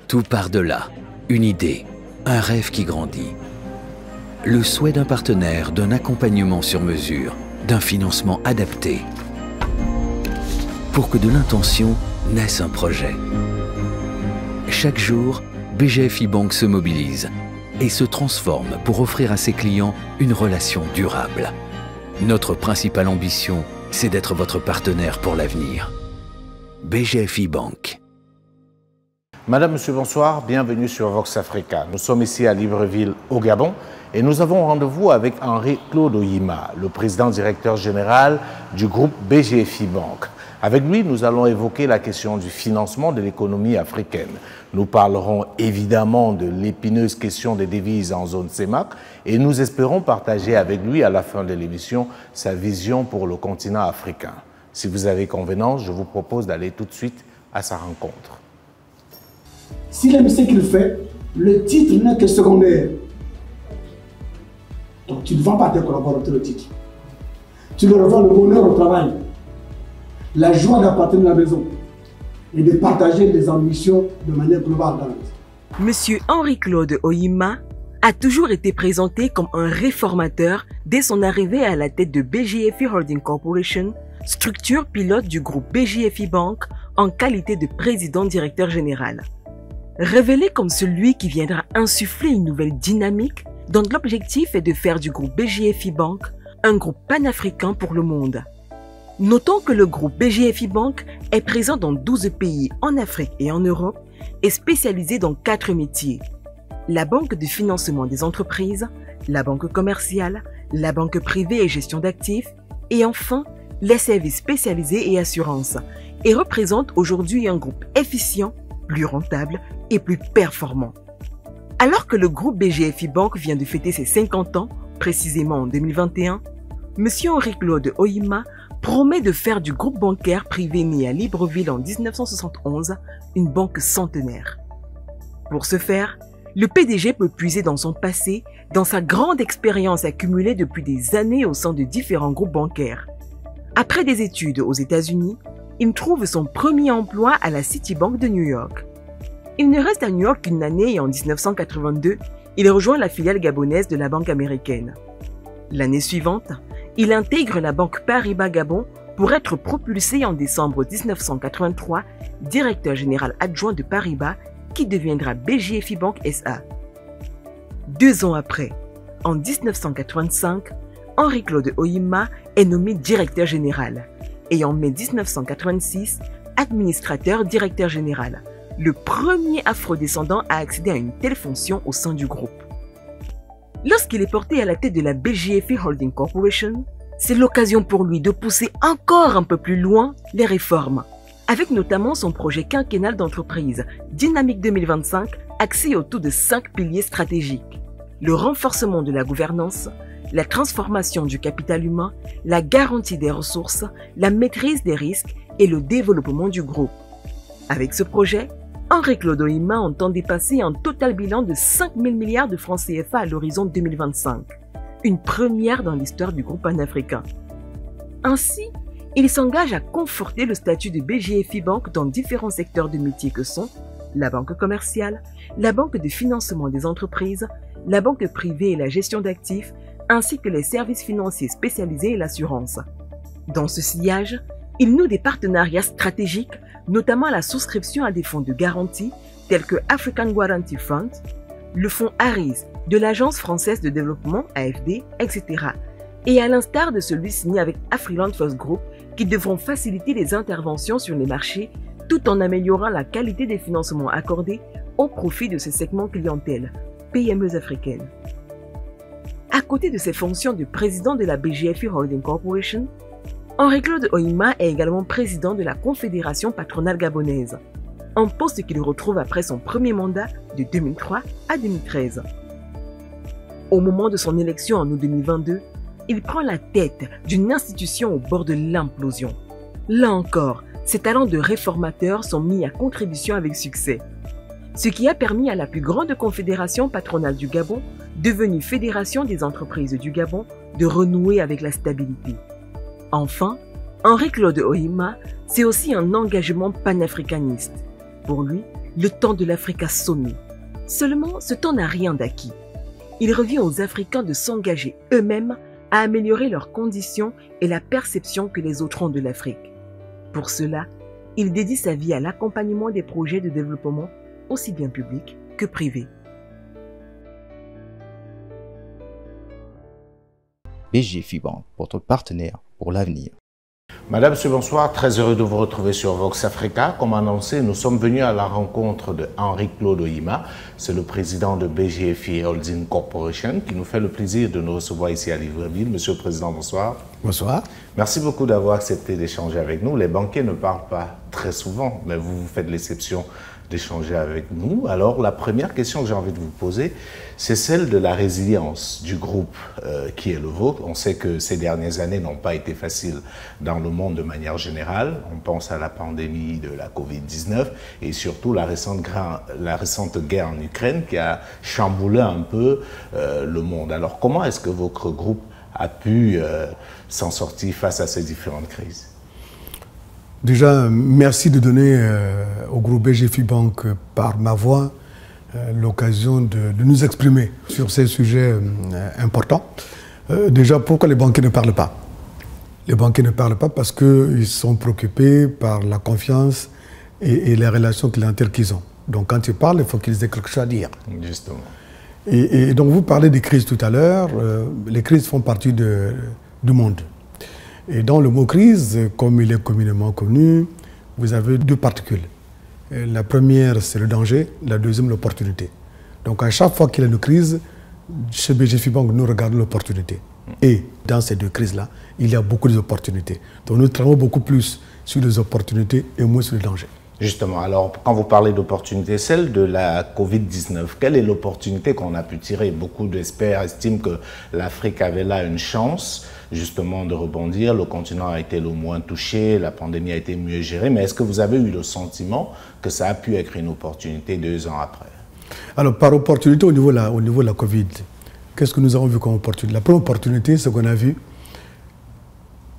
Tout part de là, une idée, un rêve qui grandit. Le souhait d'un partenaire, d'un accompagnement sur mesure, d'un financement adapté. Pour que de l'intention naisse un projet. Chaque jour, BGFI Bank se mobilise et se transforme pour offrir à ses clients une relation durable. Notre principale ambition, c'est d'être votre partenaire pour l'avenir. BGFI Bank. Madame, Monsieur, bonsoir, bienvenue sur Vox Africa. Nous sommes ici à Libreville, au Gabon, et nous avons rendez-vous avec Henri-Claude Oyima, le président directeur général du groupe BGFI Bank. Avec lui, nous allons évoquer la question du financement de l'économie africaine. Nous parlerons évidemment de l'épineuse question des devises en zone CEMAC et nous espérons partager avec lui à la fin de l'émission sa vision pour le continent africain. Si vous avez convenance, je vous propose d'aller tout de suite à sa rencontre. S'il aime ce qu'il fait, le titre n'est que secondaire. Donc tu ne vends pas tes collaborateurs le titre. Tu leur vends le bonheur au travail, la joie d'appartenir à la maison et de partager les ambitions de manière globale dans la maison. Monsieur Henri-Claude Oyima a toujours été présenté comme un réformateur dès son arrivée à la tête de BGFI Holding Corporation, structure pilote du groupe BGFI Bank en qualité de président-directeur général. Révélé comme celui qui viendra insuffler une nouvelle dynamique dont l'objectif est de faire du groupe BGFI Bank un groupe panafricain pour le monde. Notons que le groupe BGFI Bank est présent dans 12 pays en Afrique et en Europe et spécialisé dans 4 métiers. La banque de financement des entreprises, la banque commerciale, la banque privée et gestion d'actifs et enfin les services spécialisés et assurances et représente aujourd'hui un groupe efficient, plus rentable et plus performant. Alors que le groupe BGFI Bank vient de fêter ses 50 ans, précisément en 2021, M. Henri-Claude Oyima promet de faire du groupe bancaire privé né à Libreville en 1971 une banque centenaire. Pour ce faire, le PDG peut puiser dans son passé, dans sa grande expérience accumulée depuis des années au sein de différents groupes bancaires. Après des études aux États-Unis, il trouve son premier emploi à la Citibank de New York. Il ne reste à New York qu'une année et en 1982, il rejoint la filiale gabonaise de la banque américaine. L'année suivante, il intègre la banque Paribas Gabon pour être propulsé en décembre 1983 directeur général adjoint de Paribas qui deviendra BGFI Bank SA. 2 ans après, en 1985, Henri-Claude Oyima est nommé directeur général et en mai 1986, administrateur directeur général, le premier afrodescendant à accéder à une telle fonction au sein du groupe. Lorsqu'il est porté à la tête de la BGFI Holding Corporation, c'est l'occasion pour lui de pousser encore un peu plus loin les réformes, avec notamment son projet quinquennal d'entreprise Dynamique 2025 axé autour de 5 piliers stratégiques: le renforcement de la gouvernance, la transformation du capital humain, la garantie des ressources, la maîtrise des risques et le développement du groupe. Avec ce projet, Henri-Claude Oyima entend dépasser un total bilan de 5 000 milliards de francs CFA à l'horizon 2025, une première dans l'histoire du groupe panafricain. Ainsi, il s'engage à conforter le statut de BGFI Bank dans différents secteurs de métiers que sont la banque commerciale, la banque de financement des entreprises, la banque privée et la gestion d'actifs, ainsi que les services financiers spécialisés et l'assurance. Dans ce sillage, il noue des partenariats stratégiques, notamment la souscription à des fonds de garantie tels que African Guarantee Fund, le fonds ARIS de l'Agence française de développement AFD, etc. Et à l'instar de celui signé avec Afriland First Group qui devront faciliter les interventions sur les marchés tout en améliorant la qualité des financements accordés au profit de ce segment clientèle, PME africaines. À côté de ses fonctions de président de la BGFI Holding Corporation, Henri-Claude Oyima est également président de la Confédération patronale gabonaise, un poste qu'il retrouve après son premier mandat de 2003 à 2013. Au moment de son élection en août 2022, il prend la tête d'une institution au bord de l'implosion. Là encore, ses talents de réformateur sont mis à contribution avec succès, ce qui a permis à la plus grande confédération patronale du Gabon, devenue Fédération des entreprises du Gabon, de renouer avec la stabilité. Enfin, Henri-Claude Oyima, c'est aussi un engagement panafricaniste. Pour lui, Le temps de l'Afrique a sonné. Seulement, ce temps n'a rien d'acquis. Il revient aux Africains de s'engager eux-mêmes à améliorer leurs conditions et la perception que les autres ont de l'Afrique. Pour cela, il dédie sa vie à l'accompagnement des projets de développement, aussi bien publics que privés. BGFI Bank, votre partenaire pour l'avenir. Madame, monsieur, bonsoir. Très heureux de vous retrouver sur Vox Africa. Comme annoncé, nous sommes venus à la rencontre de Henri-Claude Oyima. C'est le président de BGFI Holding Corporation qui nous fait le plaisir de nous recevoir ici à Libreville. Monsieur le Président, bonsoir. Bonsoir. Merci beaucoup d'avoir accepté d'échanger avec nous. Les banquiers ne parlent pas très souvent, mais vous faites l'exception d'échanger avec nous. Alors, la première question que j'ai envie de vous poser, c'est celle de la résilience du groupe qui est le vôtre. On sait que ces dernières années n'ont pas été faciles dans le monde de manière générale. On pense à la pandémie de la Covid-19 et surtout la récente guerre en Ukraine qui a chamboulé un peu le monde. Alors, comment est-ce que votre groupe a pu s'en sortir face à ces différentes crises? Déjà, merci de donner au groupe BGFI Bank, par ma voix, l'occasion de nous exprimer sur ces sujets importants. Déjà, pourquoi les banquiers ne parlent pas? Les banquiers ne parlent pas parce qu'ils sont préoccupés par la confiance et les relations clientèles qu'ils ont. Donc, quand ils parlent, il faut qu'ils aient quelque chose à dire. Justement. Et donc, vous parlez des crises tout à l'heure. Les crises font partie du monde. Et dans le mot crise, comme il est communément connu, vous avez deux particules. La première, c'est le danger, la deuxième, l'opportunité. Donc à chaque fois qu'il y a une crise, chez BGFI Bank, nous regardons l'opportunité. Et dans ces deux crises-là, il y a beaucoup d'opportunités. Donc nous travaillons beaucoup plus sur les opportunités et moins sur le danger. Justement, alors quand vous parlez d'opportunité, celle de la Covid-19, quelle est l'opportunité qu'on a pu tirer? Beaucoup d'experts estiment que l'Afrique avait là une chance justement de rebondir. Le continent a été le moins touché, la pandémie a été mieux gérée, mais est-ce que vous avez eu le sentiment que ça a pu être une opportunité 2 ans après? Alors par opportunité au niveau de la Covid, qu'est-ce que nous avons vu comme opportunité? La première opportunité, c'est qu'on a vu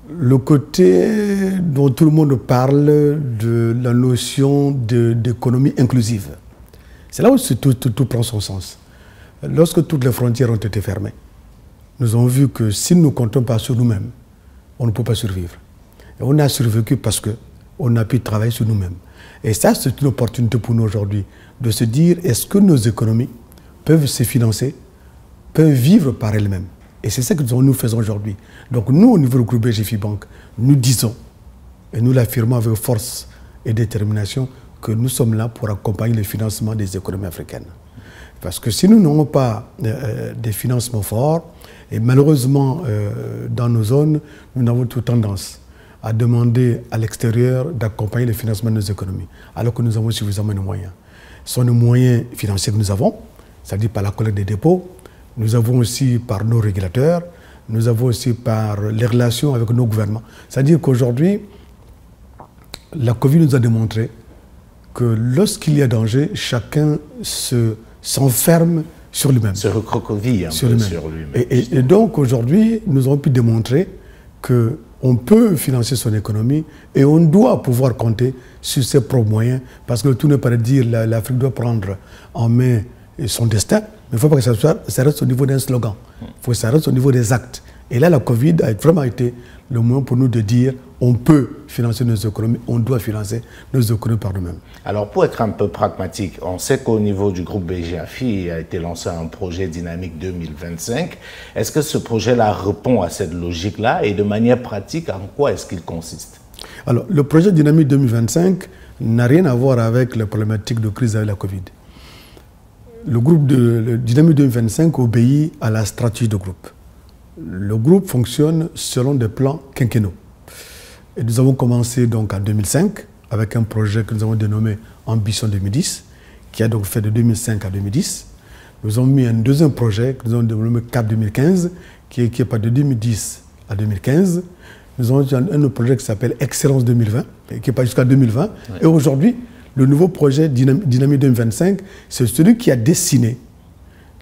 le côté dont tout le monde parle de la notion d'économie inclusive. C'est là où tout prend son sens. Lorsque toutes les frontières ont été fermées, nous avons vu que si nous ne comptons pas sur nous-mêmes, on ne peut pas survivre. Et on a survécu parce qu'on a pu travailler sur nous-mêmes. Et ça, c'est une opportunité pour nous aujourd'hui de se dire, est-ce que nos économies peuvent se financer, peuvent vivre par elles-mêmes? Et c'est ça que nous faisons aujourd'hui. Donc nous, au niveau du groupe BGFI Bank, nous disons, et nous l'affirmons avec force et détermination, que nous sommes là pour accompagner le financement des économies africaines. Parce que si nous n'avons pas des financements forts, et malheureusement, dans nos zones, nous avons toute tendance à demander à l'extérieur d'accompagner le financement de nos économies, alors que nous avons suffisamment de moyens. Ce sont les moyens financiers que nous avons, c'est-à-dire par la collecte des dépôts. Nous avons aussi par nos régulateurs, nous avons aussi par les relations avec nos gouvernements. C'est-à-dire qu'aujourd'hui, la Covid nous a démontré que lorsqu'il y a danger, chacun s'enferme sur lui-même. Se recroqueville un peu sur lui-même. Et donc aujourd'hui, nous avons pu démontrer qu'on peut financer son économie et on doit pouvoir compter sur ses propres moyens, parce que tout n'est pas de dire l'Afrique doit prendre en main son destin. Mais il ne faut pas que ça reste au niveau d'un slogan. Il faut que ça reste au niveau des actes. Et là, la Covid a vraiment été le moment pour nous de dire on peut financer nos économies, on doit financer nos économies par nous-mêmes. Alors, pour être un peu pragmatique, on sait qu'au niveau du groupe BGFI a été lancé un projet Dynamique 2025. Est-ce que ce projet-là répond à cette logique-là? Et de manière pratique, en quoi est-ce qu'il consiste? Alors, le projet Dynamique 2025 n'a rien à voir avec les problématiques de crise avec la Covid. Le groupe de Dynamique 2025 obéit à la stratégie de groupe. Le groupe fonctionne selon des plans quinquennaux. Et nous avons commencé donc en 2005 avec un projet que nous avons dénommé Ambition 2010, qui a donc fait de 2005 à 2010. Nous avons mis un deuxième projet que nous avons dénommé Cap 2015, qui est pas de 2010 à 2015. Nous avons un autre projet qui s'appelle Excellence 2020, qui est pas jusqu'à 2020. Ouais. Et aujourd'hui, le nouveau projet Dynamique 2025, c'est celui qui a dessiné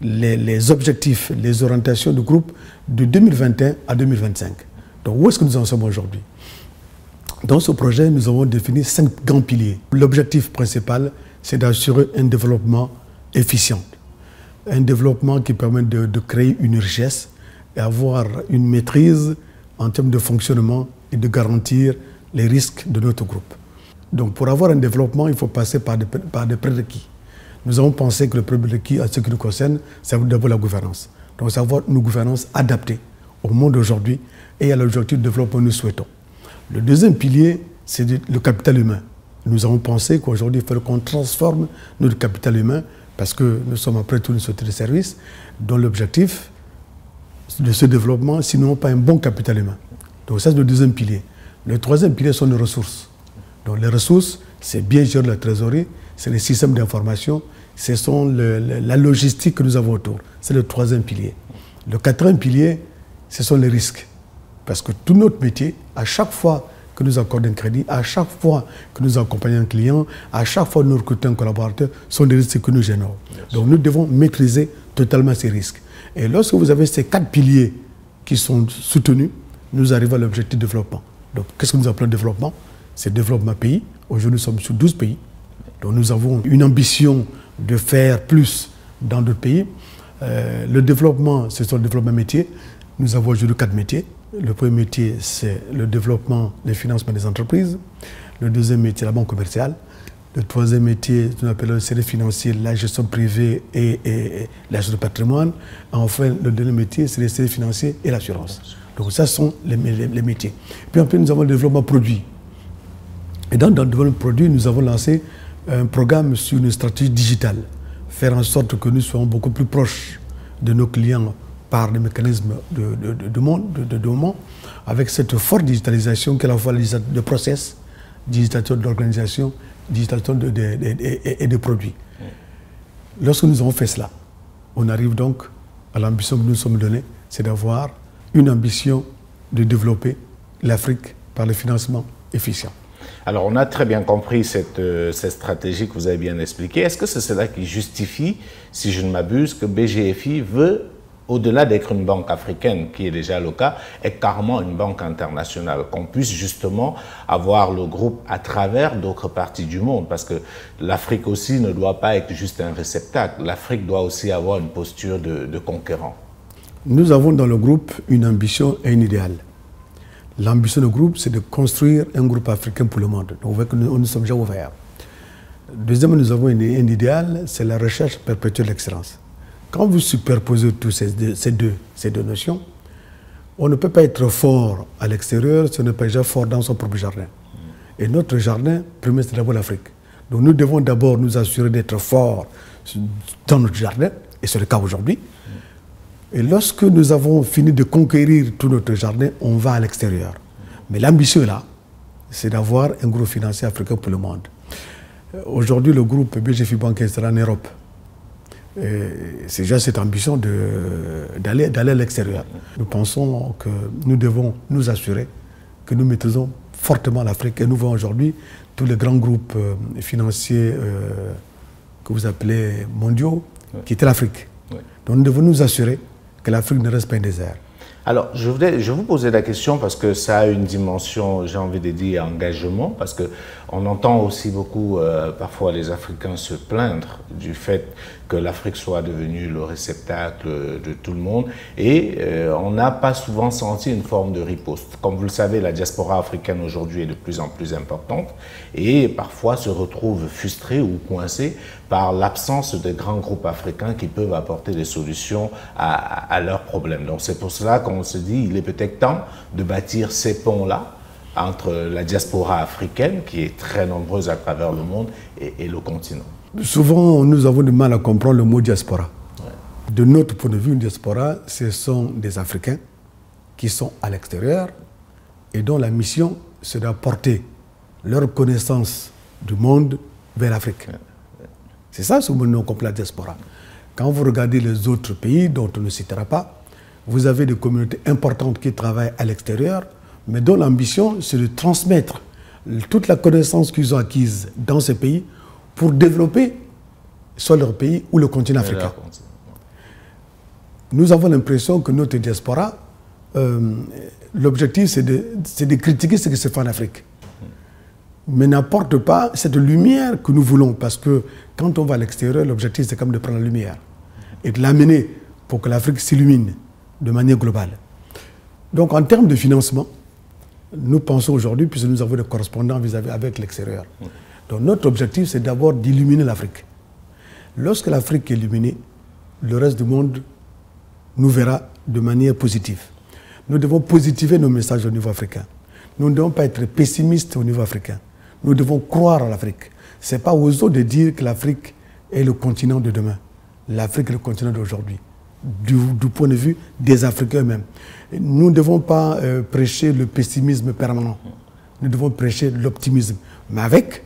les objectifs, les orientations du groupe de 2021 à 2025. Donc où est-ce que nous en sommes aujourd'hui? Dans ce projet, nous avons défini 5 grands piliers. L'objectif principal, c'est d'assurer un développement efficient. Un développement qui permet de créer une richesse et avoir une maîtrise en termes de fonctionnement et de garantir les risques de notre groupe. Donc pour avoir un développement, il faut passer par des prérequis. Nous avons pensé que le prérequis, à ce qui nous concerne, c'est d'abord la gouvernance. Donc c'est avoir une gouvernance adaptée au monde d'aujourd'hui et à l'objectif de développement que nous souhaitons. Le deuxième pilier, c'est le capital humain. Nous avons pensé qu'aujourd'hui, il faut qu'on transforme notre capital humain parce que nous sommes après tout une société de services dont l'objectif de ce développement, sinon pas un bon capital humain. Donc ça, c'est le deuxième pilier. Le troisième pilier sont les ressources. Donc les ressources, c'est bien gérer la trésorerie, c'est les systèmes d'information, ce sont la logistique que nous avons autour. C'est le troisième pilier. Le quatrième pilier, ce sont les risques. Parce que tout notre métier, à chaque fois que nous accordons un crédit, à chaque fois que nous accompagnons un client, à chaque fois que nous recrutons un collaborateur, sont des risques que nous générons. Donc nous devons maîtriser totalement ces risques. Et lorsque vous avez ces 4 piliers qui sont soutenus, nous arrivons à l'objectif de développement. Donc qu'est-ce que nous appelons développement? C'est développement pays. Aujourd'hui, nous sommes sur 12 pays. Donc nous avons une ambition de faire plus dans d'autres pays. Le développement, c'est sur le développement métier. Nous avons aujourd'hui 4 métiers. Le premier métier, c'est le développement des financements des entreprises. Le deuxième métier, la banque commerciale. Le troisième métier, nous appelons le service financier, la gestion privée et la gestion de patrimoine. Enfin, le dernier métier, c'est les services financiers et l'assurance. Donc ça, ce sont les métiers. Puis après, nous avons le développement produit. Et dans le développement produit, nous avons lancé un programme sur une stratégie digitale. Faire en sorte que nous soyons beaucoup plus proches de nos clients par des mécanismes de moment, avec cette forte digitalisation qui est à la fois de process, digitalisation d'organisation, digitalisation et de produits. Lorsque nous avons fait cela, on arrive donc à l'ambition que nous nous sommes donnée, c'est d'avoir une ambition de développer l'Afrique par le financement efficient. Alors, on a très bien compris cette stratégie que vous avez bien expliquée. Est-ce que c'est cela qui justifie, si je ne m'abuse, que BGFI veut, au-delà d'être une banque africaine, qui est déjà le cas, être carrément une banque internationale, qu'on puisse justement avoir le groupe à travers d'autres parties du monde, parce que l'Afrique aussi ne doit pas être juste un réceptacle. L'Afrique doit aussi avoir une posture de conquérant. Nous avons dans le groupe une ambition et un idéal. L'ambition du groupe, c'est de construire un groupe africain pour le monde. Donc, nous sommes déjà ouverts. Deuxièmement, nous avons un idéal, c'est la recherche perpétuelle de l'excellence. Quand vous superposez tous ces deux notions, on ne peut pas être fort à l'extérieur si on n'est pas déjà fort dans son propre jardin. Et notre jardin, premier, c'est d'abord l'Afrique. Donc nous devons d'abord nous assurer d'être forts dans notre jardin, et c'est le cas aujourd'hui. Et lorsque nous avons fini de conquérir tout notre jardin, on va à l'extérieur. Mais l'ambition là, c'est d'avoir un groupe financier africain pour le monde. Aujourd'hui, le groupe BGFI Banque sera en Europe. C'est déjà cette ambition d'aller à l'extérieur. Nous pensons que nous devons nous assurer que nous maîtrisons fortement l'Afrique. Et nous voyons aujourd'hui tous les grands groupes financiers que vous appelez mondiaux quitter l'Afrique. Donc nous devons nous assurer que l'Afrique ne reste pas un désert. Alors, je vous posais la question parce que ça a une dimension, j'ai envie de dire, engagement, parce qu'on entend aussi beaucoup, parfois, les Africains se plaindre du fait que l'Afrique soit devenue le réceptacle de tout le monde, et on n'a pas souvent senti une forme de riposte. Comme vous le savez, la diaspora africaine aujourd'hui est de plus en plus importante, et parfois se retrouve frustrée ou coincée par l'absence de grands groupes africains qui peuvent apporter des solutions à leurs problèmes. Donc c'est pour cela qu'on se dit il est peut-être temps de bâtir ces ponts-là entre la diaspora africaine, qui est très nombreuse à travers le monde, et le continent. Souvent, nous avons du mal à comprendre le mot diaspora. De notre point de vue, une diaspora, ce sont des Africains qui sont à l'extérieur et dont la mission, c'est d'apporter leur connaissance du monde vers l'Afrique. C'est ça ce que nous appelons la diaspora. Quand vous regardez les autres pays, dont on ne citera pas, vous avez des communautés importantes qui travaillent à l'extérieur, mais dont l'ambition, c'est de transmettre toute la connaissance qu'ils ont acquise dans ces pays pour développer soit leur pays ou le continent africain. Nous avons l'impression que notre diaspora, l'objectif, c'est de critiquer ce qui se fait en Afrique. mais n'apporte pas cette lumière que nous voulons. Parce que quand on va à l'extérieur, l'objectif c'est comme de prendre la lumière et de l'amener pour que l'Afrique s'illumine de manière globale. Donc en termes de financement, nous pensons aujourd'hui, puisque nous avons des correspondants vis-à-vis avec l'extérieur. Donc notre objectif c'est d'abord d'illuminer l'Afrique. Lorsque l'Afrique est illuminée, le reste du monde nous verra de manière positive. Nous devons positiver nos messages au niveau africain. Nous ne devons pas être pessimistes au niveau africain. Nous devons croire en l'Afrique. Ce n'est pas aux autres de dire que l'Afrique est le continent de demain. L'Afrique est le continent d'aujourd'hui, du point de vue des Africains eux-mêmes. Nous ne devons pas prêcher le pessimisme permanent. Nous devons prêcher l'optimisme, mais avec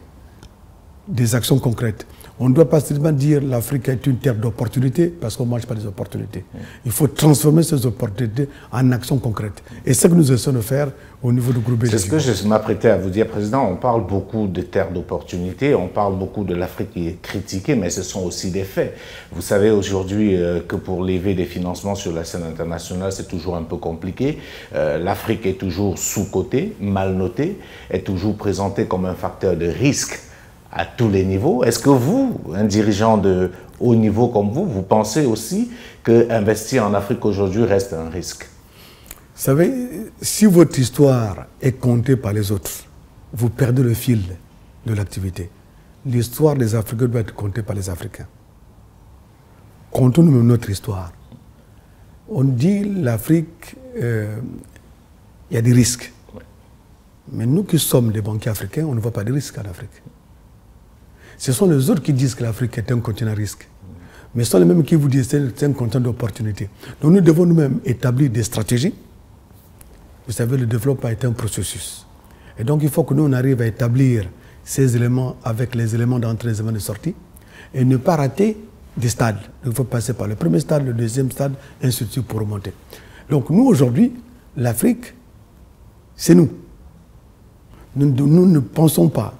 des actions concrètes. On ne doit pas seulement dire l'Afrique est une terre d'opportunités parce qu'on ne mange pas des opportunités. Il faut transformer ces opportunités en actions concrètes. Et c'est ce que nous essayons de faire au niveau du groupe BGF. C'est ce que je m'apprêtais à vous dire, Président. On parle beaucoup de terres d'opportunités, on parle beaucoup de l'Afrique qui est critiquée, mais ce sont aussi des faits. Vous savez aujourd'hui que pour lever des financements sur la scène internationale, c'est toujours un peu compliqué. L'Afrique est toujours sous-cotée, mal notée, est toujours présentée comme un facteur de risque à tous les niveaux. Est-ce que vous, un dirigeant de haut niveau comme vous pensez aussi qu'investir en Afrique aujourd'hui reste un risque? Vous savez, si votre histoire est comptée par les autres, vous perdez le fil de l'activité. L'histoire des Africains doit être comptée par les Africains. Comptons-nous notre histoire. On dit l'Afrique, il y a des risques. Mais nous qui sommes des banquiers africains, on ne voit pas de risques en Afrique. Ce sont les autres qui disent que l'Afrique est un continent à risque. Mais ce sont les mêmes qui vous disent que c'est un continent d'opportunité. Donc nous devons nous-mêmes établir des stratégies. Vous savez, le développement est un processus. Et donc il faut que nous on arrive à établir ces éléments avec les éléments d'entrée et les éléments de sortie et ne pas rater des stades. Il faut passer par le premier stade, le deuxième stade, ainsi de suite pour remonter. Donc nous aujourd'hui, l'Afrique, c'est nous. Nous ne pensons pas,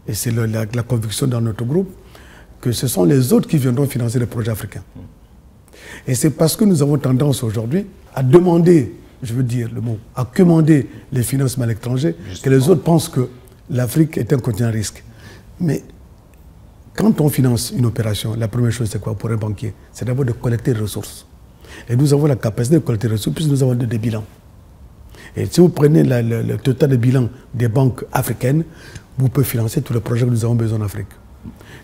et c'est la conviction dans notre groupe, que ce sont les autres qui viendront financer les projets africains. Et c'est parce que nous avons tendance aujourd'hui à demander, je veux dire le mot, à commander les financements à l'étranger, que les autres pensent que l'Afrique est un continent à risque. Mais quand on finance une opération, la première chose c'est quoi pour un banquier? C'est d'abord de collecter des ressources. Et nous avons la capacité de collecter des ressources puisque nous avons des bilans. Et si vous prenez le total de bilan des banques africaines, vous pouvez financer tous les projets que nous avons besoin en Afrique.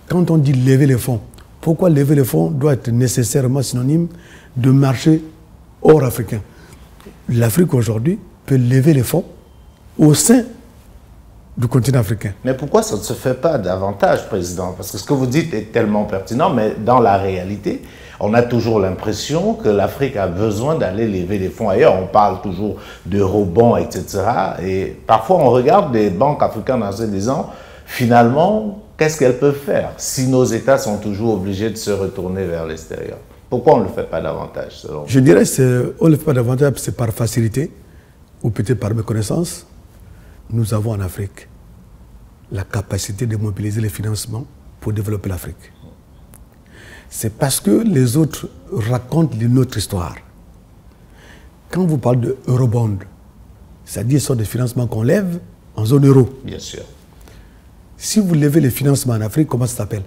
Quand on dit lever les fonds, pourquoi lever les fonds doit être nécessairement synonyme de marché hors africain? L'Afrique aujourd'hui peut lever les fonds au sein du continent africain. Mais pourquoi ça ne se fait pas davantage, Président? Parce que ce que vous dites est tellement pertinent, mais dans la réalité, on a toujours l'impression que l'Afrique a besoin d'aller lever les fonds ailleurs. On parle toujours d'eurobonds, etc. Et parfois, on regarde des banques africaines en se disant, finalement, qu'est-ce qu'elles peuvent faire si nos États sont toujours obligés de se retourner vers l'extérieur? Pourquoi on ne le fait pas davantage, selon vous? Je dirais qu'on ne le fait pas davantage, c'est par facilité, ou peut-être par méconnaissance. Nous avons en Afrique la capacité de mobiliser les financements pour développer l'Afrique. C'est parce que les autres racontent notre histoire. Quand vous parlez de eurobond, c'est-à-dire ce sont des financements qu'on lève en zone euro. Bien sûr. Si vous levez les financements en Afrique, comment ça s'appelle?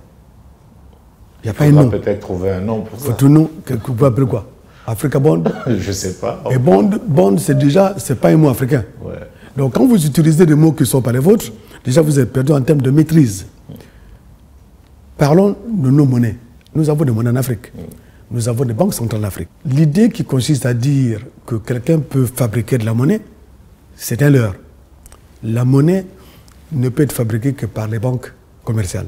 Il n'y a pas un nom. Peut-être trouver un nom pour ça. Faut un nom, vous pouvez appeler quoi? Africa Bond? Je ne sais pas. Et bond c'est déjà, c'est pas un mot africain. Ouais. Donc quand vous utilisez des mots qui ne sont pas les vôtres, déjà vous êtes perdu en termes de maîtrise. Parlons de nos monnaies. Nous avons des monnaies en Afrique. Nous avons des banques centrales en Afrique. L'idée qui consiste à dire que quelqu'un peut fabriquer de la monnaie, c'est un leurre. La monnaie ne peut être fabriquée que par les banques commerciales.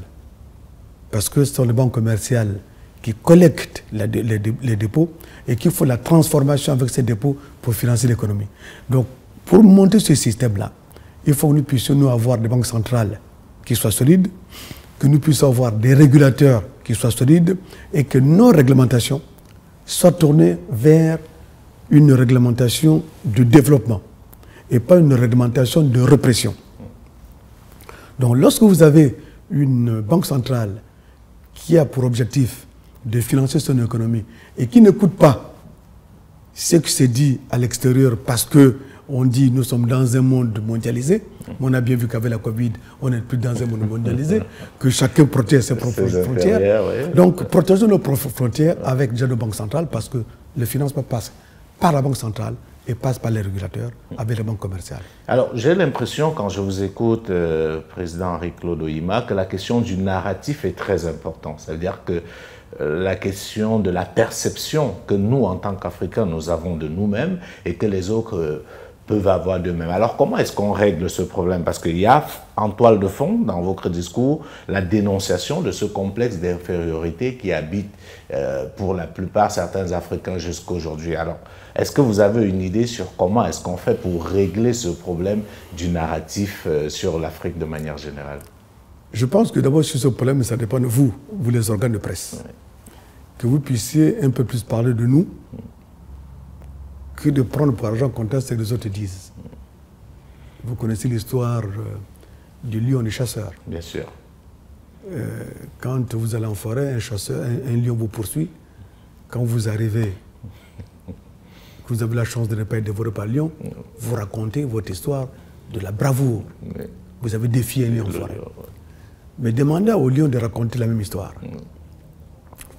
Parce que ce sont les banques commerciales qui collectent les dépôts et qui font la transformation avec ces dépôts pour financer l'économie. Donc, pour monter ce système-là, il faut que nous puissions avoir des banques centrales qui soient solides, que nous puissions avoir des régulateurs qui soient solides et que nos réglementations soient tournées vers une réglementation de développement et pas une réglementation de répression. Donc lorsque vous avez une banque centrale qui a pour objectif de financer son économie et qui n'écoute pas ce qui s'est dit à l'extérieur parce qu'on dit nous sommes dans un monde mondialisé, On a bien vu qu'avec la Covid, on n'est plus dans un monde mondialisé, que chacun protège ses propres frontières. Oui. Donc, protégeons nos propres frontières avec déjà nos banques centrales, parce que le financement passe par la banque centrale et passe par les régulateurs avec les banques commerciales. Alors, j'ai l'impression, quand je vous écoute, Président Henri-Claude Ohima, que la question du narratif est très importante. Ça veut dire que la question de la perception que nous, en tant qu'Africains, nous avons de nous-mêmes et que les autres peuvent avoir d'eux-mêmes. Alors, comment est-ce qu'on règle ce problème? Parce qu'il y a en toile de fond, dans votre discours, la dénonciation de ce complexe d'infériorité qui habite pour la plupart certains Africains jusqu'à aujourd'hui. Alors, est-ce que vous avez une idée sur comment est-ce qu'on fait pour régler ce problème du narratif sur l'Afrique de manière générale? Je pense que d'abord, sur ce problème, ça dépend de vous, les organes de presse. Oui. Que vous puissiez un peu plus parler de nous que de prendre pour argent comptant ce que les autres disent. Vous connaissez l'histoire du lion et du chasseur. Bien sûr. Quand vous allez en forêt, un lion vous poursuit. Quand vous arrivez, que vous avez la chance de ne pas être dévoré par le lion, vous racontez votre histoire de la bravoure. Oui. Vous avez défié un lion en forêt. Mais demandez au lion de raconter la même histoire.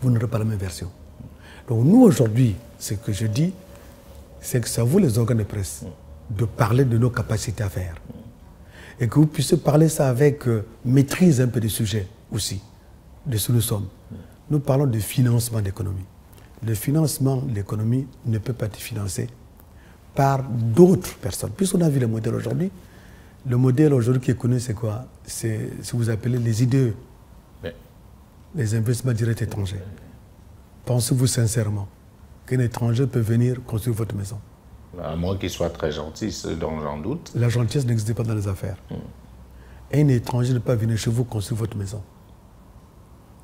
Vous n'aurez pas la même version. Donc nous, aujourd'hui, ce que je dis, c'est que c'est à vous, les organes de presse, de parler de nos capacités à faire. Et que vous puissiez parler ça avec maîtrise un peu du sujet aussi, de ce que nous sommes. Nous parlons de financement d'économie. Le financement de l'économie ne peut pas être financé par d'autres personnes. Puisqu'on a vu le modèle aujourd'hui, le modèle aujourd'hui qui est connu, c'est quoi? C'est ce que vous appelez les IDE, les investissements directs étrangers. Pensez-vous sincèrement qu'un étranger peut venir construire votre maison? À moins qu'il soit très gentil, ce dont j'en doute. La gentillesse n'existe pas dans les affaires. Un étranger ne peut pas venir chez vous construire votre maison.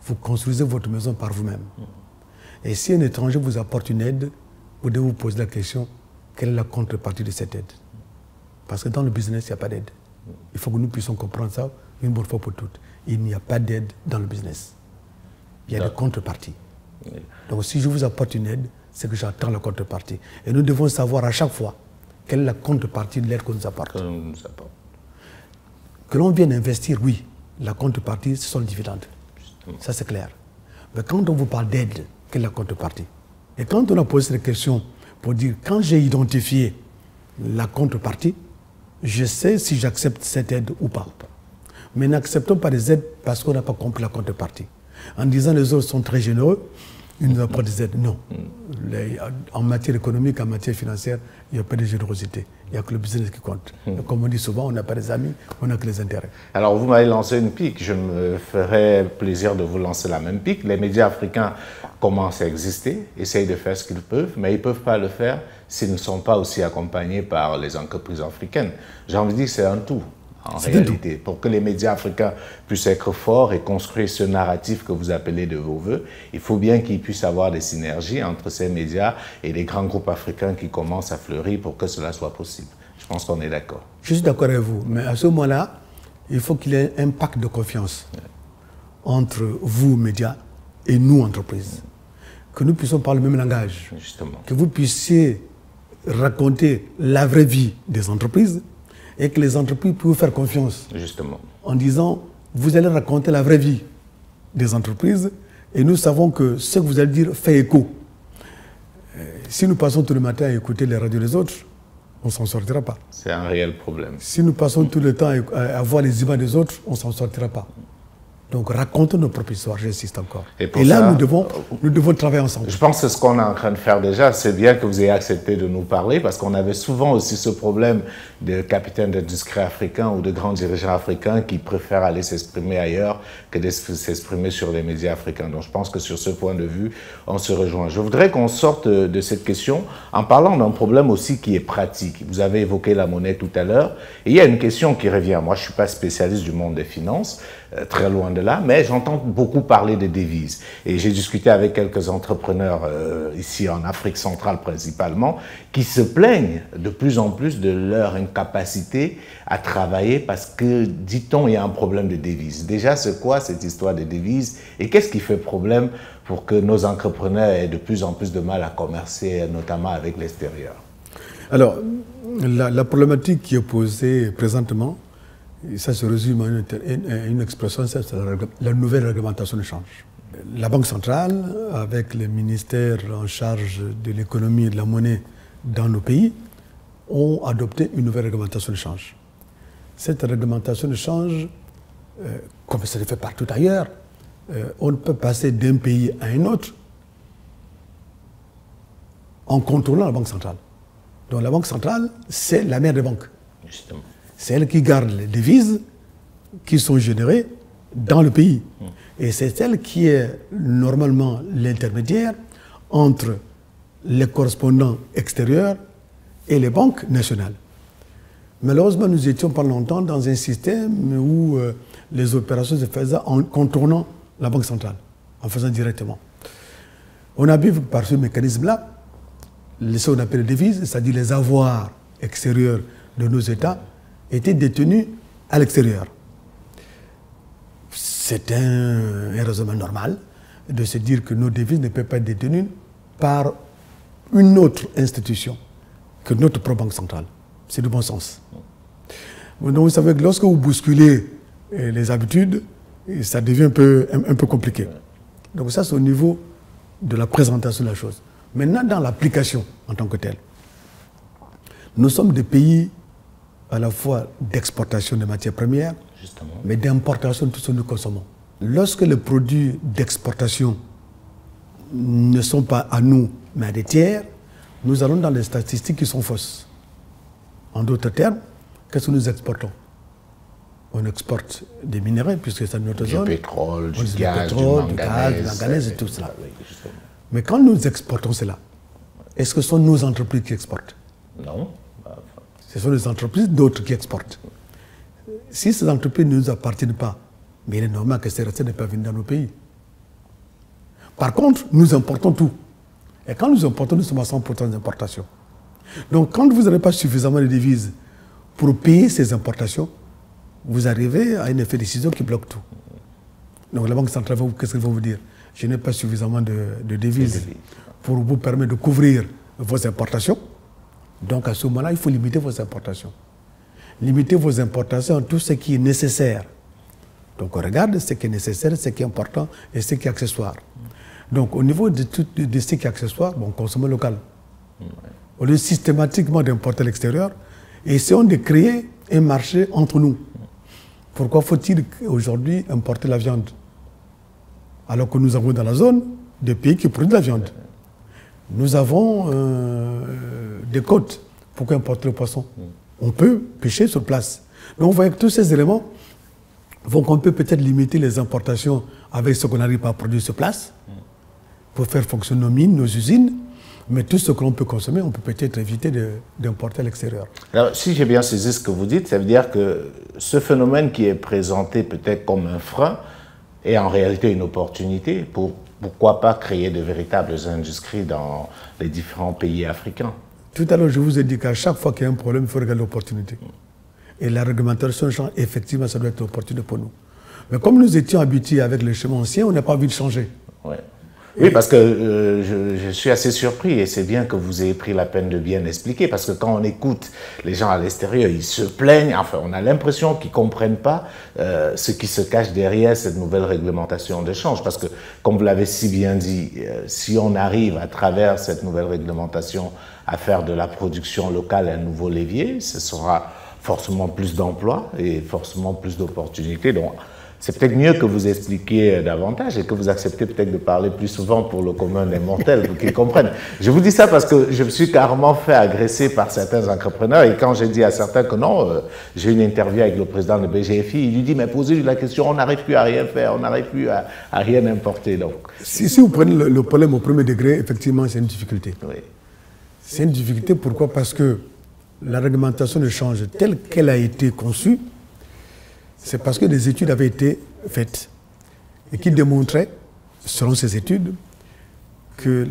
Vous construisez votre maison par vous-même. Et si un étranger vous apporte une aide, vous devez vous poser la question, quelle est la contrepartie de cette aide? Parce que dans le business, il n'y a pas d'aide. Il faut que nous puissions comprendre ça une bonne fois pour toutes. Il n'y a pas d'aide dans le business. Il y a des contreparties. Donc si je vous apporte une aide, c'est que j'attends la contrepartie. Et nous devons savoir à chaque fois quelle est la contrepartie de l'aide qu'on nous apporte. Que l'on vienne investir, oui. La contrepartie, ce sont les dividendes. Ça, c'est clair. Mais quand on vous parle d'aide, quelle est la contrepartie? Et quand on a posé cette question pour dire, quand j'ai identifié la contrepartie, je sais si j'accepte cette aide ou pas. Mais n'acceptons pas des aides parce qu'on n'a pas compris la contrepartie. En disant les autres sont très généreux, ils ne donnent pas des aides. Non. En matière économique, en matière financière, il n'y a pas de générosité. Il n'y a que le business qui compte. Comme on dit souvent, on n'a pas des amis, on n'a que les intérêts. Alors, vous m'avez lancé une pique. Je me ferais plaisir de vous lancer la même pique. Les médias africains commencent à exister, essayent de faire ce qu'ils peuvent, mais ils ne peuvent pas le faire s'ils ne sont pas aussi accompagnés par les entreprises africaines. J'ai envie de dire que c'est un tout. En réalité, pour que les médias africains puissent être forts et construire ce narratif que vous appelez de vos voeux, il faut bien qu'ils puissent avoir des synergies entre ces médias et les grands groupes africains qui commencent à fleurir pour que cela soit possible. Je pense qu'on est d'accord. Je suis d'accord avec vous, mais à ce moment-là, il faut qu'il y ait un pacte de confiance entre vous, médias, et nous, entreprises. Que nous puissions parler le même langage. Justement. Que vous puissiez raconter la vraie vie des entreprises et que les entreprises puissent vous faire confiance. Justement. En disant, vous allez raconter la vraie vie des entreprises et nous savons que ce que vous allez dire fait écho. Si nous passons tout le matin à écouter les radios des autres, on ne s'en sortira pas. C'est un réel problème. Si nous passons tout le temps à voir les images des autres, on ne s'en sortira pas. Donc racontons nos propres histoires, j'insiste encore. Et là, ça, nous devons travailler ensemble. Je pense que ce qu'on est en train de faire déjà, c'est bien que vous ayez accepté de nous parler, parce qu'on avait souvent aussi ce problème de capitaines d'industrie africains ou de grands dirigeants africains qui préfèrent aller s'exprimer ailleurs que de s'exprimer sur les médias africains. Donc je pense que sur ce point de vue, on se rejoint. Je voudrais qu'on sorte de cette question en parlant d'un problème aussi qui est pratique. Vous avez évoqué la monnaie tout à l'heure, et il y a une question qui revient. Moi, je ne suis pas spécialiste du monde des finances, très loin de là, mais j'entends beaucoup parler de devises. Et j'ai discuté avec quelques entrepreneurs ici en Afrique centrale principalement, qui se plaignent de plus en plus de leur incapacité à travailler parce que, dit-on, il y a un problème de devises. Déjà, c'est quoi cette histoire de devises et qu'est-ce qui fait problème pour que nos entrepreneurs aient de plus en plus de mal à commercer, notamment avec l'extérieur? Alors, la problématique qui est posée présentement, Et ça se résume à une expression, c'est la nouvelle réglementation de change. La Banque centrale, avec les ministères en charge de l'économie et de la monnaie dans nos pays, ont adopté une nouvelle réglementation de change. Cette réglementation de change, comme ça se fait partout ailleurs, on ne peut passer d'un pays à un autre en contournant la Banque centrale. Donc la Banque centrale, c'est la mère des banques. C'est elle qui garde les devises qui sont générées dans le pays. Et c'est elle qui est normalement l'intermédiaire entre les correspondants extérieurs et les banques nationales. Malheureusement, nous étions pendant longtemps dans un système où les opérations se faisaient en contournant la Banque centrale, en faisant directement. On a vu par ce mécanisme-là, ce qu'on appelle les devises, c'est-à-dire les avoirs extérieurs de nos États, étaient détenus à l'extérieur. C'est un raisonnement normal de se dire que nos devises ne peuvent pas être détenues par une autre institution que notre propre Banque centrale. C'est du bon sens. Donc vous savez que lorsque vous bousculez les habitudes, ça devient un peu compliqué. Donc ça, c'est au niveau de la présentation de la chose. Maintenant, dans l'application en tant que telle, nous sommes des pays à la fois d'exportation de matières premières, justement, mais d'importation de tout ce que nous consommons. Lorsque les produits d'exportation ne sont pas à nous, mais à des tiers, nous allons dans des statistiques qui sont fausses. En d'autres termes, qu'est-ce que nous exportons? On exporte des minéraux, puisque c'est notre zone. Du pétrole, du gaz, du manganèse et tout cela. Mais quand nous exportons cela, est-ce que ce sont nos entreprises qui exportent? Non. Ce sont les entreprises d'autres qui exportent. Si ces entreprises ne nous appartiennent pas, mais il est normal que ces recettes ne peuvent venir dans nos pays. Par contre, nous importons tout. Et quand nous importons, nous sommes à 100% d'importation. Donc quand vous n'avez pas suffisamment de devises pour payer ces importations, vous arrivez à un effet de ciseaux qui bloque tout. Donc la Banque centrale, qu'est-ce qu'elle va vous dire? Je n'ai pas suffisamment de devises pour vous permettre de couvrir vos importations. Donc à ce moment-là, il faut limiter vos importations. Limiter vos importations à tout ce qui est nécessaire. Donc on regarde ce qui est nécessaire, ce qui est important et ce qui est accessoire. Donc au niveau de ce qui est accessoire, bon, consommer local. Au lieu systématiquement d'importer à l'extérieur, essayons de créer un marché entre nous. Pourquoi faut-il aujourd'hui importer la viande? Alors que nous avons dans la zone des pays qui produisent de la viande. Nous avons des côtes. Pourquoi importer le poisson? On peut pêcher sur place. Donc vous voyez que tous ces éléments font qu'on peut peut-être limiter les importations avec ce qu'on n'arrive pas à produire sur place pour faire fonctionner nos mines, nos usines. Mais tout ce que l'on peut consommer, on peut peut-être éviter d'importer à l'extérieur. Alors, si j'ai bien saisi ce que vous dites, ça veut dire que ce phénomène qui est présenté peut-être comme un frein est en réalité une opportunité pour, pourquoi pas, créer de véritables industries dans les différents pays africains. Tout à l'heure, je vous ai dit qu'à chaque fois qu'il y a un problème, il faut regarder l'opportunité. Et la réglementation change, effectivement, ça doit être l'opportunité pour nous. Mais comme nous étions habitués avec les chemins anciens, on n'a pas envie de changer. Ouais. Oui, parce que je suis assez surpris et c'est bien que vous ayez pris la peine de bien expliquer parce que quand on écoute les gens à l'extérieur, ils se plaignent, enfin on a l'impression qu'ils ne comprennent pas ce qui se cache derrière cette nouvelle réglementation de change parce que, comme vous l'avez si bien dit, si on arrive à travers cette nouvelle réglementation à faire de la production locale un nouveau levier, ce sera forcément plus d'emplois et forcément plus d'opportunités. Donc, c'est peut-être mieux que vous expliquiez davantage et que vous acceptez peut-être de parler plus souvent pour le commun des mortels, pour qu'ils comprennent. Je vous dis ça parce que je me suis carrément fait agresser par certains entrepreneurs et quand j'ai dit à certains que non, j'ai une interview avec le président de BGFI, il lui dit mais posez-lui la question, on n'arrive plus à rien faire, on n'arrive plus à rien importer. Donc. Si vous prenez le problème au premier degré, effectivement c'est une difficulté. Oui. C'est une difficulté, pourquoi? Parce que la réglementation de change telle qu'elle a été conçue, c'est parce que des études avaient été faites et qui démontraient, selon ces études, que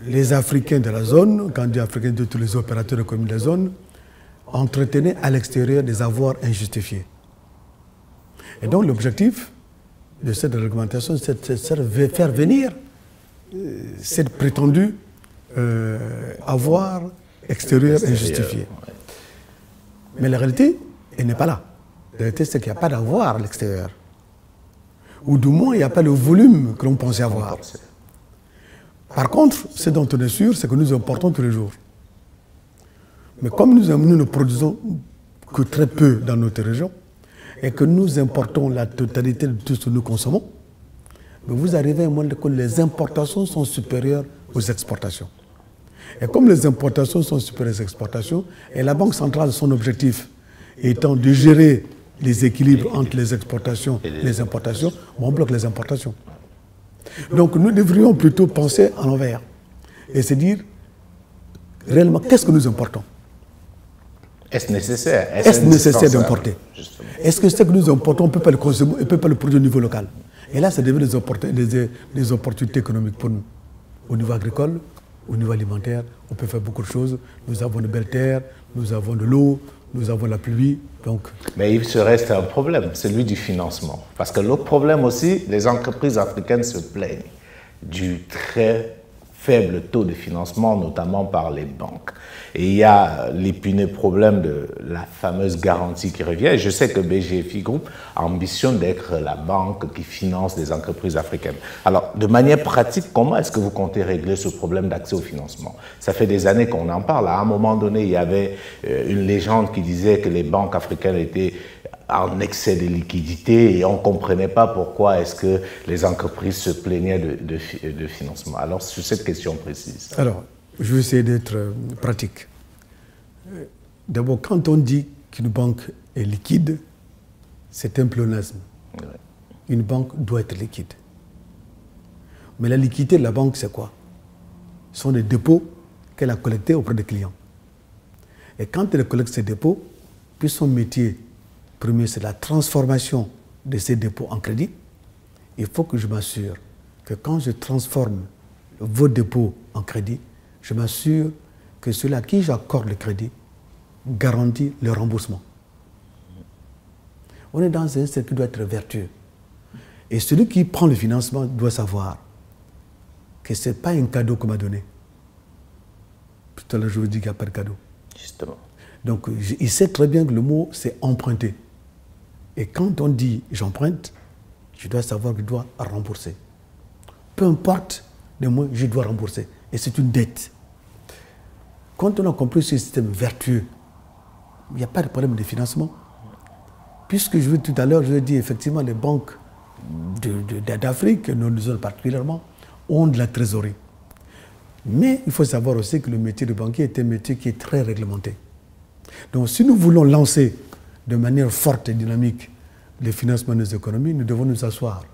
les Africains de la zone, quand on dit Africains de tous les opérateurs économiques de la zone, entretenaient à l'extérieur des avoirs injustifiés. Et donc l'objectif de cette réglementation, c'est de faire venir cette prétendue avoir extérieur injustifié. Mais la réalité, elle n'est pas là. La réalité, c'est qu'il n'y a pas d'avoir à l'extérieur. Ou du moins, il n'y a pas le volume que l'on pensait avoir. Par contre, ce dont on est sûr, c'est que nous importons tous les jours. Mais comme nous ne produisons que très peu dans notre région, et que nous importons la totalité de tout ce que nous consommons, mais vous arrivez à un moment que les importations sont supérieures aux exportations. Et comme les importations sont supérieures aux exportations, et la Banque centrale, son objectif étant de gérer les équilibres entre les exportations et les importations, on bloque les importations. Donc nous devrions plutôt penser à l'envers et se dire réellement qu'est-ce que nous importons. Est-ce nécessaire? Est-ce nécessaire d'importer? Est-ce que ce que nous importons, on ne peut pas le consommer, on ne peut pas le produire au niveau local? Et là, ça devient des opportunités économiques pour nous. Au niveau agricole, au niveau alimentaire, on peut faire beaucoup de choses. Nous avons de belles terres, nous avons de l'eau, nous avons la pluie. Donc... Mais il se reste un problème, celui du financement. Parce que l'autre problème aussi, les entreprises africaines se plaignent du très faible taux de financement, notamment par les banques. Et il y a l'épineux problème de la fameuse garantie qui revient. Et je sais que BGFI Group ambitionne d'être la banque qui finance des entreprises africaines. Alors, de manière pratique, comment est-ce que vous comptez régler ce problème d'accès au financement? Ça fait des années qu'on en parle. À un moment donné, il y avait une légende qui disait que les banques africaines étaient en excès de liquidité et on ne comprenait pas pourquoi est-ce que les entreprises se plaignaient de financement. Alors, sur cette question précise. Alors, je vais essayer d'être pratique. D'abord, quand on dit qu'une banque est liquide, c'est un pléonasme. Ouais. Une banque doit être liquide. Mais la liquidité de la banque, c'est quoi? Ce sont des dépôts qu'elle a collectés auprès des clients. Et quand elle collecte ces dépôts, puis son métier premier, c'est la transformation de ces dépôts en crédit. Il faut que je m'assure que quand je transforme vos dépôts en crédit, je m'assure que celui à qui j'accorde le crédit garantit le remboursement. On est dans un cercle qui doit être vertueux. Et celui qui prend le financement doit savoir que ce n'est pas un cadeau qu'on m'a donné. Tout à l'heure, je vous dis qu'il n'y a pas de cadeau. Justement. Donc, il sait très bien que le mot, c'est emprunter. Et quand on dit j'emprunte, je dois savoir que je dois rembourser. Peu importe le mot, je dois rembourser. Et c'est une dette. Quand on a compris ce système vertueux, il n'y a pas de problème de financement. Puisque je veux tout à l'heure, je l'ai dit, effectivement, les banques d'Afrique, nos zones particulièrement, ont de la trésorerie. Mais il faut savoir aussi que le métier de banquier est un métier qui est très réglementé. Donc si nous voulons lancer de manière forte et dynamique le financement de nos économies, nous devons nous asseoir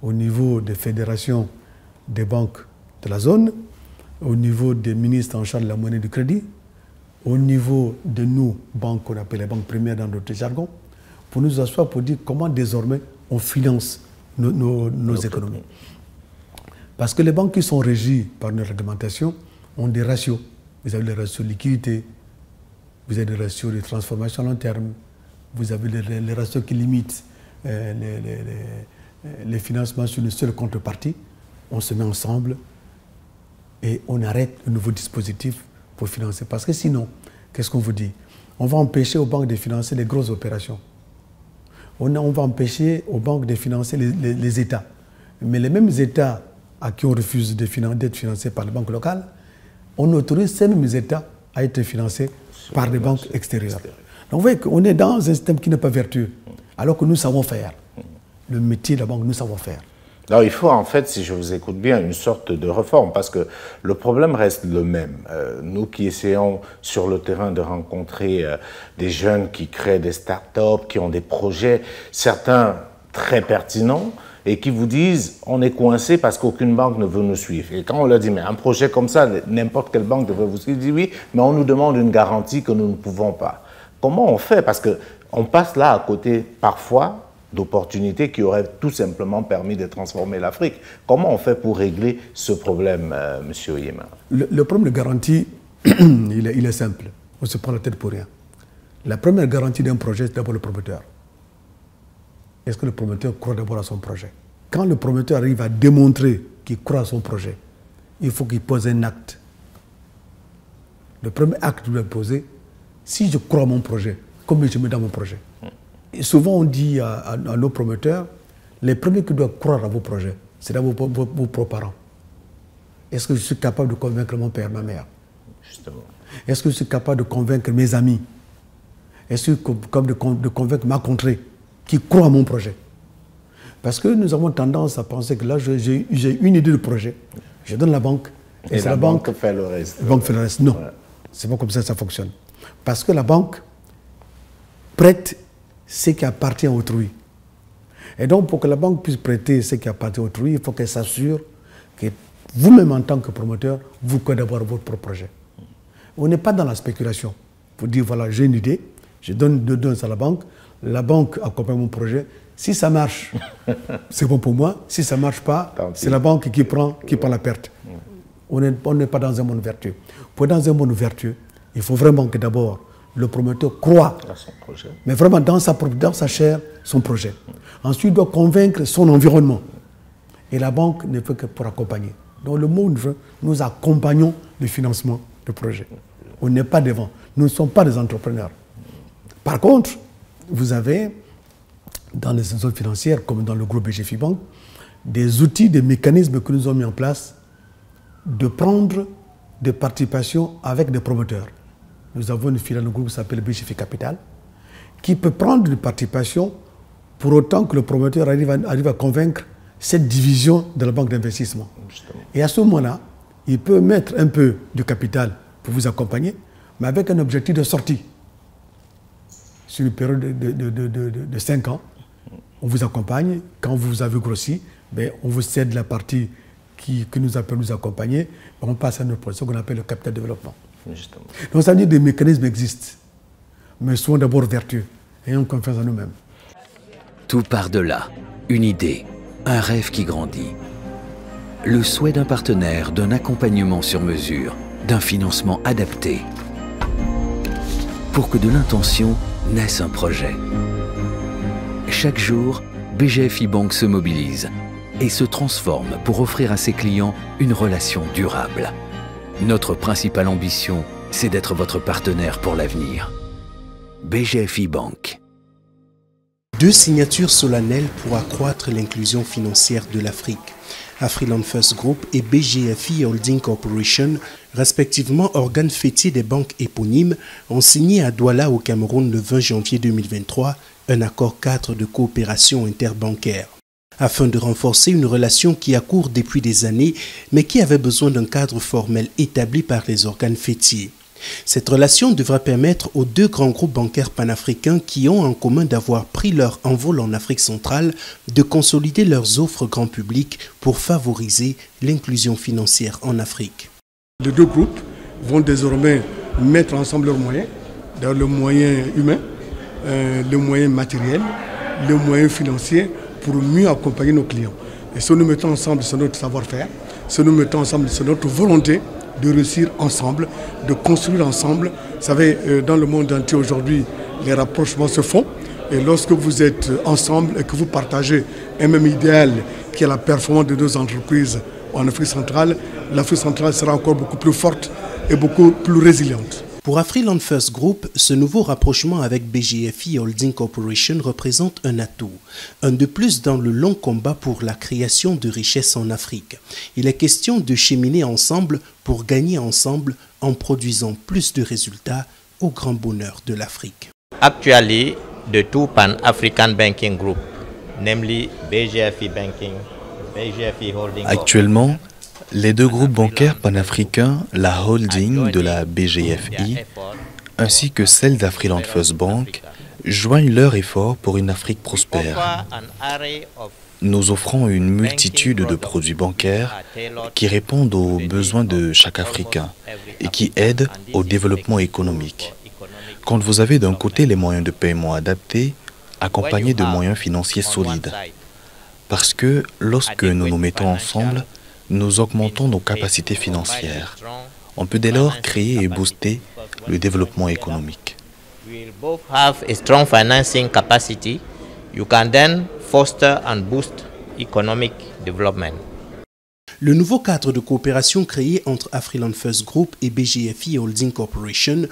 au niveau des fédérations des banques de la zone, au niveau des ministres en charge de la monnaie du crédit, au niveau de nous, banques qu'on appelle les banques primaires dans notre jargon, pour nous asseoir pour dire comment désormais on finance nos économies. Parce que les banques qui sont régies par une réglementation ont des ratios. Vous avez les ratios de liquidité, vous avez des ratios de transformation à long terme, vous avez les ratios qui limitent les financements sur une seule contrepartie. On se met ensemble et on arrête le nouveau dispositif pour financer. Parce que sinon, qu'est-ce qu'on vous dit? On va empêcher aux banques de financer les grosses opérations. On va empêcher aux banques de financer les États. Mais les mêmes États à qui on refuse d'être financés par les banques locales, on autorise ces mêmes États à être financés par des banques extérieures. Donc vous voyez qu'on est dans un système qui n'est pas vertueux, alors que nous savons faire. Le métier de la banque, nous savons faire. Alors il faut en fait, si je vous écoute bien, une sorte de réforme, parce que le problème reste le même. Nous qui essayons sur le terrain de rencontrer des jeunes qui créent des start-up, qui ont des projets, certains très pertinents, et qui vous disent on est coincé parce qu'aucune banque ne veut nous suivre. Et quand on leur dit mais un projet comme ça, n'importe quelle banque devrait vous suivre, ils disent oui, mais on nous demande une garantie que nous ne pouvons pas. Comment on fait? Parce qu'on passe là à côté parfois d'opportunités qui auraient tout simplement permis de transformer l'Afrique. Comment on fait pour régler ce problème, M. Oyema? Le problème de garantie, il est simple. On se prend la tête pour rien. La première garantie d'un projet, c'est d'abord le promoteur. Est-ce que le promoteur croit d'abord à son projet? Quand le promoteur arrive à démontrer qu'il croit à son projet, il faut qu'il pose un acte. Le premier acte qu'il doit poser, si je crois à mon projet, combien je mets dans mon projet? Et souvent on dit à nos promoteurs, les premiers qui doivent croire à vos projets, c'est vos propres parents. Est-ce que je suis capable de convaincre mon père, ma mère? Justement. Est-ce que je suis capable de convaincre mes amis? Est-ce que je suis capable de convaincre ma contrée qui croit à mon projet? Parce que nous avons tendance à penser que là, j'ai une idée de projet, je donne la banque, et la banque fait le reste. La banque fait le reste. Non, ouais. C'est pas comme ça que ça fonctionne. Parce que la banque prête ce qui appartient à autrui. Et donc, pour que la banque puisse prêter ce qui appartient à autrui, il faut qu'elle s'assure que vous-même, en tant que promoteur, vous connaissez d'abord votre propre projet. On n'est pas dans la spéculation. Pour dire, voilà, j'ai une idée, je donne ça à la banque accompagne mon projet. Si ça marche, c'est bon pour moi. Si ça ne marche pas, c'est la banque qui prend la perte. On n'est pas dans un monde vertueux. Pour être dans un monde vertueux, il faut vraiment que d'abord, le promoteur croit, mais vraiment dans sa chair, son projet. Ensuite, il doit convaincre son environnement. Et la banque ne fait que pour accompagner. Donc le mot, nous accompagnons le financement de projet. On n'est pas devant. Nous ne sommes pas des entrepreneurs. Par contre, vous avez, dans les institutions financières, comme dans le groupe BGFI Bank, des outils, des mécanismes que nous avons mis en place de prendre des participations avec des promoteurs. Nous avons une filiale de groupe qui s'appelle BGFI Capital, qui peut prendre des participations pour autant que le promoteur arrive à convaincre cette division de la banque d'investissement. Et à ce moment-là, il peut mettre un peu de capital pour vous accompagner, mais avec un objectif de sortie. Sur une période de 5 ans, on vous accompagne. Quand vous avez grossi, ben, on vous cède la partie que nous appelons nous accompagner. On passe à notre projet qu'on appelle le capital développement. Justement. Donc ça veut dire que des mécanismes existent, mais soyons d'abord vertueux, ayons confiance en nous-mêmes. Tout part de là, une idée, un rêve qui grandit. Le souhait d'un partenaire, d'un accompagnement sur mesure, d'un financement adapté. Pour que de l'intention naisse un projet. Chaque jour, BGFI Bank se mobilise et se transforme pour offrir à ses clients une relation durable. Notre principale ambition, c'est d'être votre partenaire pour l'avenir. BGFI Bank. 2 signatures solennelles pour accroître l'inclusion financière de l'Afrique. Afriland First Group et BGFI Holding Corporation, respectivement organes fêtiers des banques éponymes, ont signé à Douala au Cameroun le 20 janvier 2023 un accord cadre de coopération interbancaire. Afin de renforcer une relation qui a cours depuis des années, mais qui avait besoin d'un cadre formel établi par les organes fêtiers. Cette relation devra permettre aux 2 grands groupes bancaires panafricains qui ont en commun d'avoir pris leur envol en Afrique centrale de consolider leurs offres grand public pour favoriser l'inclusion financière en Afrique. Les 2 groupes vont désormais mettre ensemble leurs moyens, dans le moyen humain, le moyen matériel, le moyen financier, pour mieux accompagner nos clients. Et si nous mettons ensemble, c'est notre savoir-faire, si nous mettons ensemble, c'est notre volonté de réussir ensemble, de construire ensemble. Vous savez, dans le monde entier aujourd'hui, les rapprochements se font. Et lorsque vous êtes ensemble et que vous partagez un même idéal qui est la performance de nos entreprises en Afrique centrale, l'Afrique centrale sera encore beaucoup plus forte et beaucoup plus résiliente. Pour Afriland First Group, ce nouveau rapprochement avec BGFI Holding Corporation représente un atout, un de plus dans le long combat pour la création de richesses en Afrique. Il est question de cheminer ensemble pour gagner ensemble en produisant plus de résultats au grand bonheur de l'Afrique. Actually, the 2 Pan-African Banking Group, namely BGFI Banking, BGFI Holding. Actuellement, les 2 groupes bancaires panafricains, la holding de la BGFI, ainsi que celle d'Afriland First Bank, joignent leurs efforts pour une Afrique prospère. Nous offrons une multitude de produits bancaires qui répondent aux besoins de chaque Africain et qui aident au développement économique. Quand vous avez d'un côté les moyens de paiement adaptés, accompagnés de moyens financiers solides. Parce que lorsque nous nous mettons ensemble, nous augmentons nos capacités financières. On peut dès lors créer et booster le développement économique. Both have a strong financing capacity. You can then foster and boost economic development. Le nouveau cadre de coopération créé entre Afriland First Group et BGFI Holding Corporation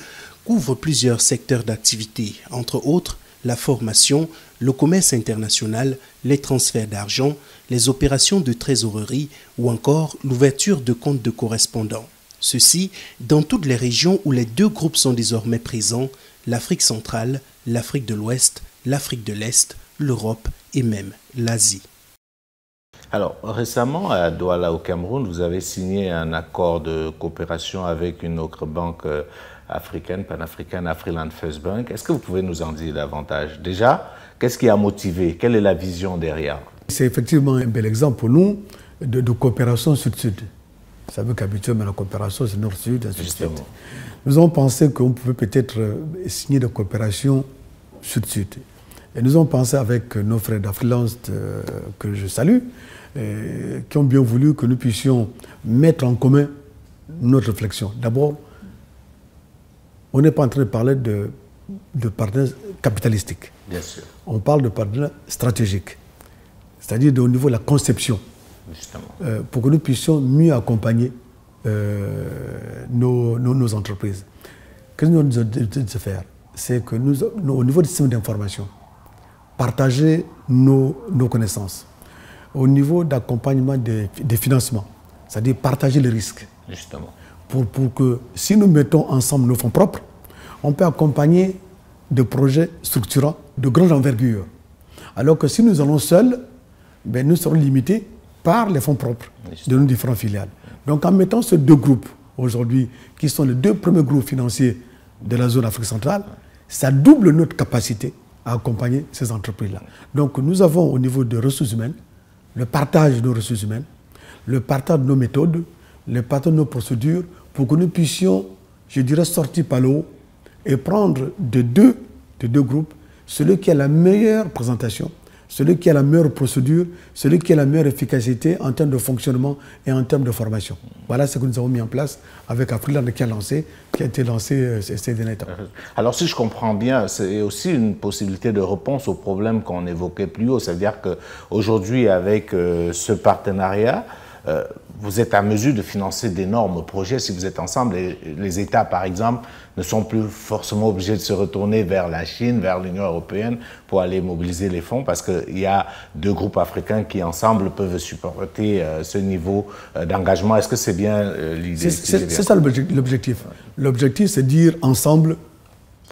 couvre plusieurs secteurs d'activité, entre autres la formation, le commerce international, les transferts d'argent, les opérations de trésorerie ou encore l'ouverture de comptes de correspondants. Ceci dans toutes les régions où les deux groupes sont désormais présents, l'Afrique centrale, l'Afrique de l'Ouest, l'Afrique de l'Est, l'Europe et même l'Asie. Alors, récemment, à Douala, au Cameroun, vous avez signé un accord de coopération avec une autre banque africaine, panafricaine, Afriland First Bank. Est-ce que vous pouvez nous en dire davantage? Déjà, qu'est-ce qui a motivé? Quelle est la vision derrière? C'est effectivement un bel exemple pour nous de coopération sud-sud. Vous savez qu'habituellement, la coopération, c'est nord-sud, ainsi de suite. Nous avons pensé qu'on pouvait peut-être signer des coopérations sud-sud. Et nous avons pensé avec nos frères d'Afriland, que je salue, qui ont bien voulu que nous puissions mettre en commun notre réflexion. D'abord, on n'est pas en train de parler de partenaires capitalistiques. Bien sûr. On parle de partenaires stratégiques, c'est-à-dire au niveau de la conception, pour que nous puissions mieux accompagner nos entreprises. Qu'est-ce que nous devons de faire? C'est que nous, au niveau du système d'information, partager nos connaissances. Au niveau d'accompagnement des financements, c'est-à-dire partager les risques. Justement. Pour que si nous mettons ensemble nos fonds propres, on peut accompagner des projets structurants de grande envergure. Alors que si nous allons seuls, ben nous serons limités par les fonds propres de nos différentes filiales. Donc en mettant ces deux groupes aujourd'hui, qui sont les deux premiers groupes financiers de la zone Afrique centrale, ça double notre capacité à accompagner ces entreprises-là. Donc nous avons au niveau des ressources humaines, le partage de nos ressources humaines, le partage de nos méthodes, le partage de nos procédures, pour que nous puissions, je dirais, sortir par le haut et prendre de deux groupes, celui qui a la meilleure présentation, celui qui a la meilleure procédure, celui qui a la meilleure efficacité en termes de fonctionnement et en termes de formation. Voilà ce que nous avons mis en place avec Afriland qui a été lancé ces derniers temps. Alors si je comprends bien, c'est aussi une possibilité de réponse au problème qu'on évoquait plus haut, c'est-à-dire qu'aujourd'hui avec ce partenariat, vous êtes à mesure de financer d'énormes projets si vous êtes ensemble. Les États, par exemple, ne sont plus forcément obligés de se retourner vers la Chine, vers l'Union européenne pour aller mobiliser les fonds parce qu'il y a deux groupes africains qui, ensemble, peuvent supporter ce niveau d'engagement. Est-ce que c'est bien l'idée? C'est ça l'objectif. L'objectif, c'est de dire ensemble,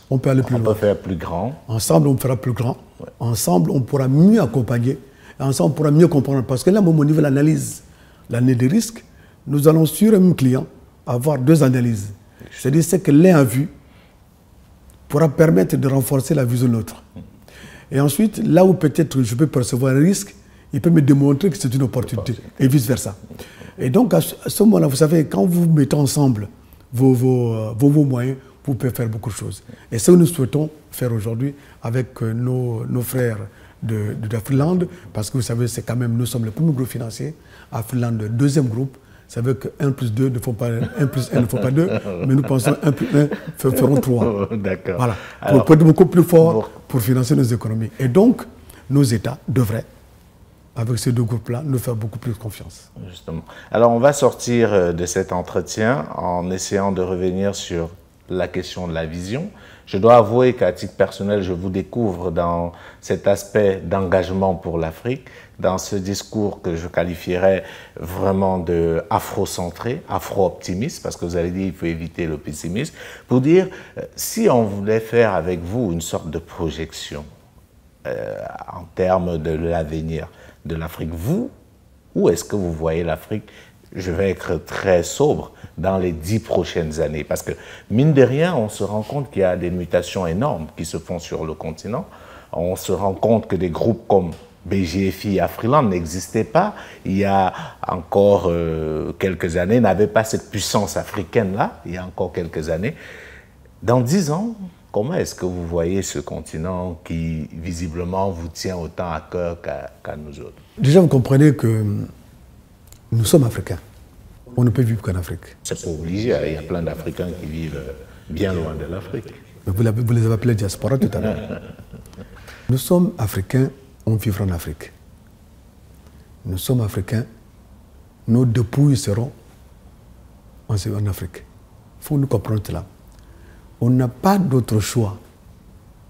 on peut aller plus loin. On peut faire plus grand. Ensemble, on fera plus grand. Ouais. Ensemble, on pourra mieux accompagner. Ensemble, on pourra mieux comprendre. Parce que là, au niveau de l'analyse, l'année des risques, nous allons sur un même client avoir deux analyses. C'est-à-dire ce que l'un a vu pourra permettre de renforcer la vision de l'autre. Et ensuite, là où peut-être je peux percevoir un risque, il peut me démontrer que c'est une opportunité et vice-versa. Et donc, à ce moment-là, vous savez, quand vous mettez ensemble vos moyens, vous pouvez faire beaucoup de choses. Et ce que nous souhaitons faire aujourd'hui avec nos frères d'Afriland, parce que vous savez, c'est quand même, nous sommes le premier groupe financier, Afriland, le deuxième groupe. Ça veut que 1 plus 2 ne faut pas 1 plus 1 ne faut pas 2, mais nous pensons 1 plus 1 feront 3. D'accord. Voilà. Pour être beaucoup plus fort pour financer nos économies. Et donc, nos États devraient, avec ces deux groupes-là, nous faire beaucoup plus confiance. Justement. Alors, on va sortir de cet entretien en essayant de revenir sur la question de la vision. Je dois avouer qu'à titre personnel, je vous découvre dans cet aspect d'engagement pour l'Afrique, dans ce discours que je qualifierais vraiment de afro-centré, afro-optimiste, parce que vous avez dit qu'il faut éviter le pessimisme, pour dire, si on voulait faire avec vous une sorte de projection en termes de l'avenir de l'Afrique, vous, où est-ce que vous voyez l'Afrique? Je vais être très sobre dans les 10 prochaines années. Parce que, mine de rien, on se rend compte qu'il y a des mutations énormes qui se font sur le continent. On se rend compte que des groupes comme BGFI et Afriland n'existaient pas. Il y a encore quelques années, n'avaient pas cette puissance africaine-là, il y a encore quelques années. Dans 10 ans, comment est-ce que vous voyez ce continent qui, visiblement, vous tient autant à cœur qu'à nous autres? Déjà, vous comprenez que nous sommes Africains. On ne peut vivre qu'en Afrique. C'est pas obligé, il y a plein d'Africains qui vivent bien loin de l'Afrique. Vous les avez appelés diaspora tout à l'heure. Nous sommes Africains, on vivra en Afrique. Nous sommes Africains, nos dépouilles seront en Afrique. Il faut nous comprendre cela. On n'a pas d'autre choix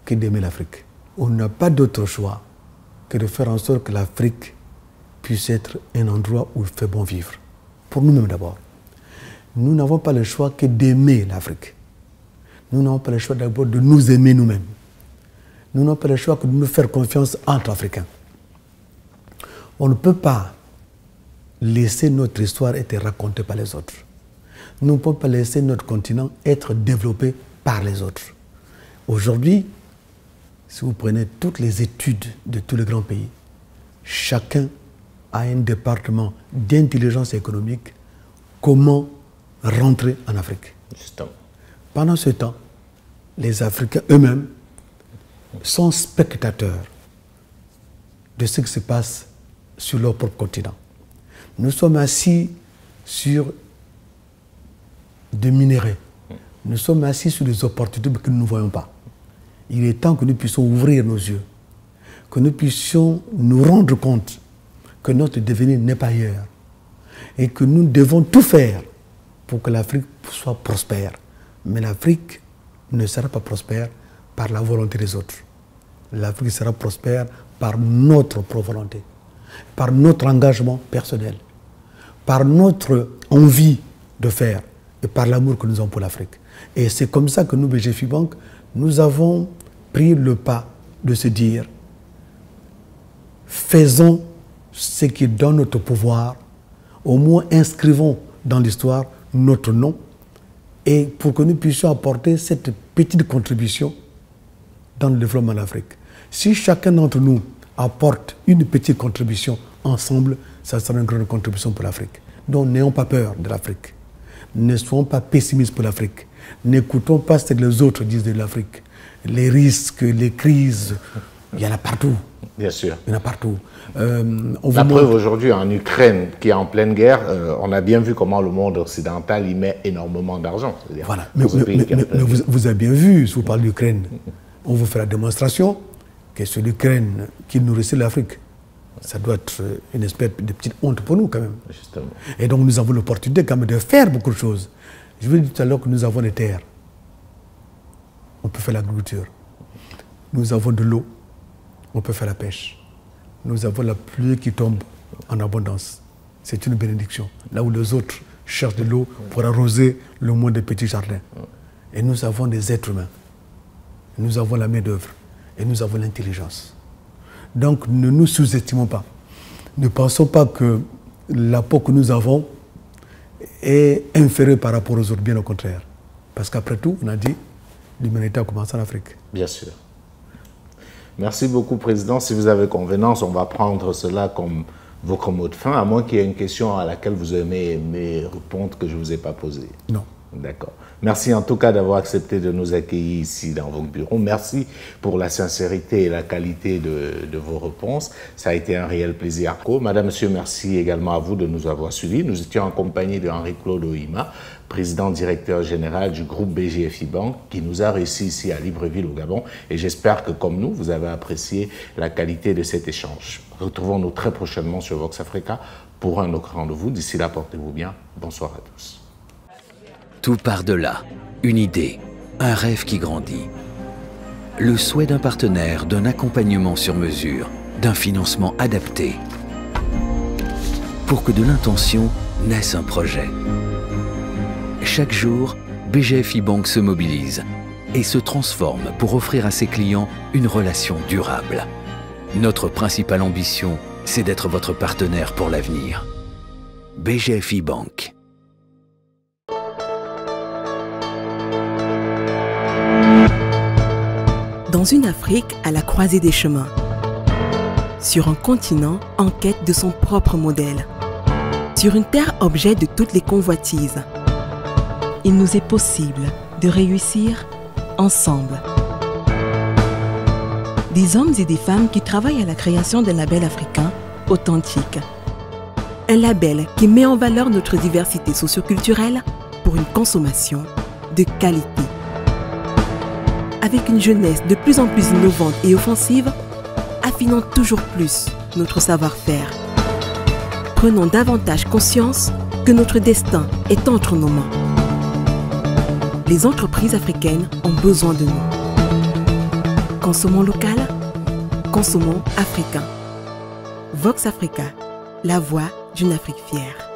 que d'aimer l'Afrique. on n'a pas d'autre choix que de faire en sorte que l'Afrique puisse être un endroit où il fait bon vivre. Pour nous-mêmes d'abord. Nous n'avons pas le choix que d'aimer l'Afrique. Nous n'avons pas le choix d'abord de nous aimer nous-mêmes. Nous n'avons pas le choix que de nous faire confiance entre Africains. On ne peut pas laisser notre histoire être racontée par les autres. Nous ne pouvons pas laisser notre continent être développé par les autres. Aujourd'hui, si vous prenez toutes les études de tous les grands pays, chacun a un département d'intelligence économique, comment rentrer en Afrique. Justement. Pendant ce temps, les Africains eux-mêmes sont spectateurs de ce qui se passe sur leur propre continent. Nous sommes assis sur des minéraux. Nous sommes assis sur des opportunités que nous ne voyons pas. Il est temps que nous puissions ouvrir nos yeux, que nous puissions nous rendre compte que notre devenir n'est pas ailleurs et que nous devons tout faire pour que l'Afrique soit prospère. Mais l'Afrique ne sera pas prospère par la volonté des autres. L'Afrique sera prospère par notre propre volonté, par notre engagement personnel, par notre envie de faire et par l'amour que nous avons pour l'Afrique. Et c'est comme ça que nous, BGFI Bank, nous avons pris le pas de se dire faisons ce qui est dans notre pouvoir, au moins inscrivons dans l'histoire notre nom et pour que nous puissions apporter cette petite contribution dans le développement de l'Afrique. Si chacun d'entre nous apporte une petite contribution ensemble, ça sera une grande contribution pour l'Afrique. Donc n'ayons pas peur de l'Afrique. Ne soyons pas pessimistes pour l'Afrique. N'écoutons pas ce que les autres disent de l'Afrique. Les risques, les crises, il y en a partout. Bien sûr. Il y en a partout. La preuve aujourd'hui en Ukraine, qui est en pleine guerre, on a bien vu comment le monde occidental y met énormément d'argent. Voilà. Mais vous avez bien vu, si vous parlez d'Ukraine, on vous fait la démonstration que c'est l'Ukraine qui nourrissait l'Afrique. Ça doit être une espèce de petite honte pour nous quand même. Justement. Et donc nous avons l'opportunité quand même de faire beaucoup de choses. Je vous ai dit tout à l'heure que nous avons des terres. On peut faire l'agriculture. Nous avons de l'eau. On peut faire la pêche. Nous avons la pluie qui tombe en abondance. C'est une bénédiction. Là où les autres cherchent de l'eau pour arroser le monde des petits jardins. Et nous avons des êtres humains. Nous avons la main-d'œuvre. Et nous avons l'intelligence. Donc ne nous sous-estimons pas. Ne pensons pas que l'apport que nous avons est inférieur par rapport aux autres, bien au contraire. Parce qu'après tout, on a dit, l'humanité a commencé en Afrique. Bien sûr. Merci beaucoup, Président. Si vous avez convenance, on va prendre cela comme votre mot de fin, à moins qu'il y ait une question à laquelle vous aimez répondre que je ne vous ai pas posée. Non. D'accord. Merci en tout cas d'avoir accepté de nous accueillir ici dans vos bureaux. Merci pour la sincérité et la qualité de vos réponses. Ça a été un réel plaisir. Madame, Monsieur, merci également à vous de nous avoir suivis. Nous étions en compagnie de Henri-Claude Ohima, président directeur général du groupe BGFI Bank, qui nous a reçus ici à Libreville au Gabon. Et j'espère que comme nous, vous avez apprécié la qualité de cet échange. Retrouvons-nous très prochainement sur Vox Africa pour un autre rendez-vous. D'ici là, portez-vous bien. Bonsoir à tous. Tout part de là, une idée, un rêve qui grandit. Le souhait d'un partenaire, d'un accompagnement sur mesure, d'un financement adapté. Pour que de l'intention naisse un projet. Chaque jour, BGFI Bank se mobilise et se transforme pour offrir à ses clients une relation durable. Notre principale ambition, c'est d'être votre partenaire pour l'avenir. BGFI Bank. Dans une Afrique à la croisée des chemins. Sur un continent en quête de son propre modèle. Sur une terre objet de toutes les convoitises. Il nous est possible de réussir ensemble. Des hommes et des femmes qui travaillent à la création d'un label africain authentique. Un label qui met en valeur notre diversité socio-culturelle pour une consommation de qualité. Avec une jeunesse de plus en plus innovante et offensive, affinons toujours plus notre savoir-faire. Prenons davantage conscience que notre destin est entre nos mains. Les entreprises africaines ont besoin de nous. Consommons local, Consommons africain. Vox Africa, la voix d'une Afrique fière.